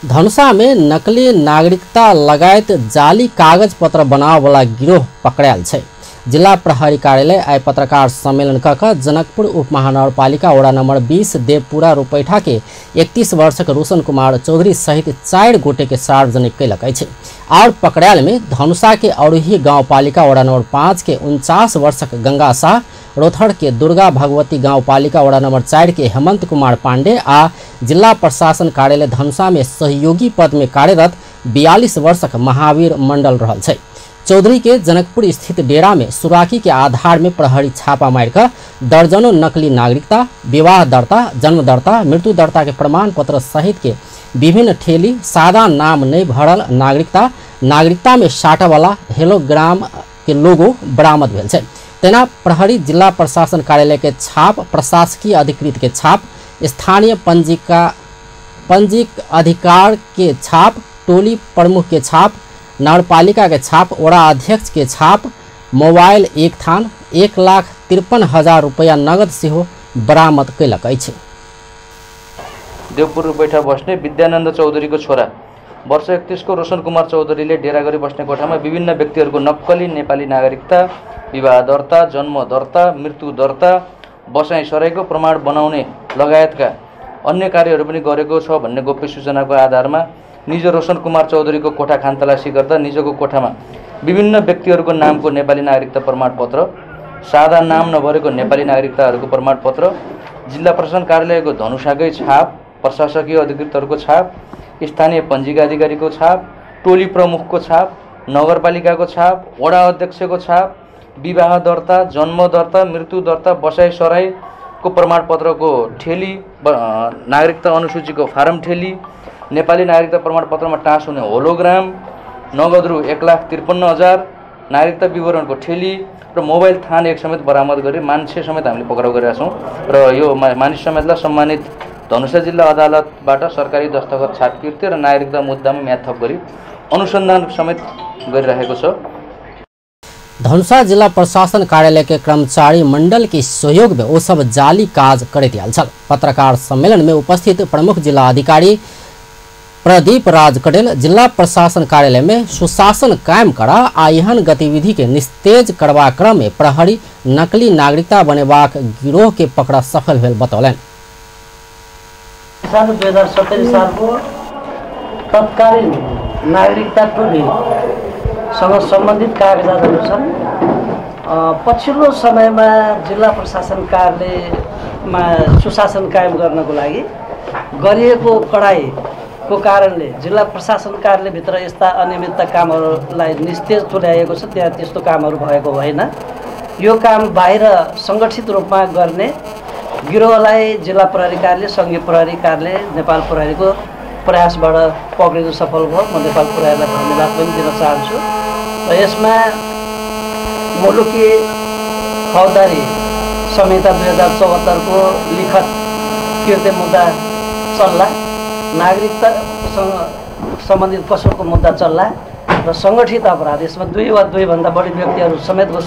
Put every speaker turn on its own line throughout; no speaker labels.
धनुषा में नकली नागरिकता लगायत जाली कागज पत्र बनावे वाला गिरोह पकड़ायल छै। जिला प्रहरी कार्यालय आइ पत्रकार सम्मेलन कऽ जनकपुर उपमहानगरपालिका वड़ा नंबर 20 देवपुरा रुपैठा के 31 वर्षक रोशन कुमार चौधरी सहित 4 गोटे के सार्वजनिक कैलक अछि। और पकड़ायल में धनुषा के औरही गांवपालिका वड़ा नंबर 5 के 49 वर्षक गंगा शाह, रोथड़ के दुर्गा भगवती गांवपालिका वड़ा नंबर 4 के हेमंत कुमार पांडे आ जिला प्रशासन कार्यालय धनुषा में सहयोगी पद में कार्यरत 42 वर्षक महावीर मंडल रहल छै। चौधरी के जनकपुर स्थित डेरा में सुराकी के आधार में प्रहरी छापा मार कर दर्जनों नकली नागरिकता, विवाह दर्ता, जन्म दर्ता, मृत्यु दर्ता के प्रमाण पत्र सहित के विभिन्न ठेली, सादा नाम नहीं भरल नागरिकता में साटा वाला हेलोग्राम के लोगो बरामद भेल छै। तेना प्रहरी जिला प्रशासन कार्यालय के छाप, प्रशासकीय अधिकृत के छाप, स्थानीय पंजीक अधिकार के छाप, टोली प्रमुख के छाप, नगरपालिका के छाप, वड़ा अध्यक्ष के छाप, मोबाइल एक थान 1,53,000 रुपया नगद से बरामद कैलक अछि।
देवपुर रुपैठा बस्ने विद्यानन्द चौधरी को छोरा वर्ष 31 को रोशन कुमार चौधरीले डेरा गरी बस्ने कोठामा विभिन्न व्यक्तिहरूको नक्कली नेपाली नागरिकता, विवाह दर्ता, जन्म दर्ता, मृत्यु दर्ता, बसाइ सराईको प्रमाण बनाउने लगायतका अन्य कार्यहरू पनि गरेको छ भन्ने गोप्य सूचनाको आधारमा निज रोशन कुमार चौधरीको कोठा खानतलासी गर्दा निजको कोठामा विभिन्न व्यक्तिहरूको नामको नेपाली नागरिकता प्रमाणपत्र, सादा नाम नभरेको नेपाली नागरिकताहरूको प्रमाणपत्र, जिल्ला प्रशासन कार्यालयको धनुषाकै छाप, प्रशासकीय अधिकृतहरूको छाप, स्थानीय पञ्जीका अधिकारीको छाप, टोली प्रमुखको छाप, नगरपालिकाको छाप, वडा अध्यक्षको छाप, विवाह दर्ता, जन्म दर्ता, मृत्यु दर्ता, बसाइ सराईको प्रमाणपत्रको ठेली, नागरिकता अनुसूचीको फारम ठेली, नेपाली नागरिकता प्रमाणपत्रमा टाँस हुने होलोग्राम, नगद रु 1,53,000, नागरिकता विवरणको ठेली र मोबाइल थान एक समेत बरामद गरी मान्छे समेत हामीले पक्राउ गरेका छौँ र यो मानिस समेतलाई सम्मानित धनुषा जिल्ला अदालतबाट सरकारी दस्तखत छापकृत्य र नागरिकता मुद्दामा म्याद थप गरी अनुसन्धान समेत गरिरहेको छ।
धनुषा जिला प्रशासन कार्यालय के कर्मचारी मंडल के सहयोग में वो सब जाली काज करैत आयल छल। पत्रकार सम्मेलन में उपस्थित प्रमुख जिला अधिकारी प्रदीप राज कटेल जिला प्रशासन कार्यालय में सुशासन कायम करा आ एहन गतिविधि के निस्तेज करबा क्रम में प्रहरी नकली नागरिकता बनेबाक गिरोह के पकड़ा सफल भेल बतौलन।
2017 साल को तत्कालीन नागरिकता टोली सँग सम्बन्धित कागजातहरू छन्। पछिल्लो समयमा जिल्ला प्रशासन कार्यालयमा सुशासन कायम गर्नको लागि गरिएको कडाइको कारणले जिल्ला प्रशासन कार्यालयभित्र यस्ता अनियमितता कामहरूलाई निस्तेज तुल्याएको छ। त्यहाँ त्यस्तो कामहरू भएको भएन। यो काम बाहिर सङ्गठित रूपमा गर्ने गिरोहलाई जिल्ला प्रहरी कार्यालय, सङ्घीय प्रहरी कार्यालय, नेपाल प्रहरीको प्रयासबाट पक्रिनु सफल भयो। म नेपाल प्रहरीलाई धन्यवाद पनि दिन चाहन्छु। र यसमा मुलुकी फौजदारी संहिता 2074 को लिखत कृत्य मुद्दा चल्ला, नागरिकतासँग सम्बन्धित कसोको मुद्दा चल्ला र सङ्गठित अपराध, यसमा 2 वा 2 भन्दा बढी व्यक्तिहरू समेतको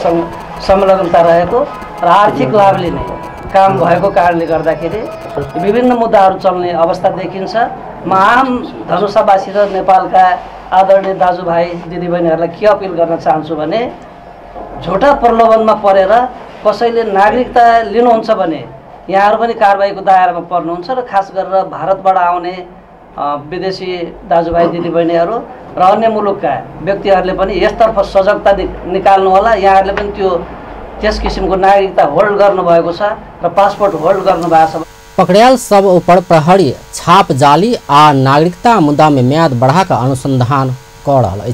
संलग्नता रहेको र आर्थिक लाभ लिने काम भएको कारणले गर्दाखेरि विभिन्न मुद्दाहरू चल्ने अवस्था देखिन्छ। म आम धनुषावासी र नेपालका आदरणीय दाजुभाइ दिदीबहिनीहरूलाई के अपिल गर्न चाहन्छु भने झुटा प्रलोभनमा परेर कसैले नागरिकता लिनुहुन्छ भने यहाँहरू पनि कारबाहीको दायरामा पर्नुहुन्छ र खास गरेर भारतबाट आउने विदेशी दाजुभाइ दिदीबहिनीहरू र अन्य मुलुकका व्यक्तिहरूले पनि यसतर्फ सजगता निकाल्नु होला। यहाँहरूले पनि त्यस किसिमको नागरिकता होल्ड गर्नुभएको छ र पासपोर्ट होल्ड गर्नुभएको छ।
पकड़ायल सब ऊपर प्रहरी छाप जाली आ नागरिकता मुद्दा में म्याद बढ़ाकर अनुसंधान कर रहा है।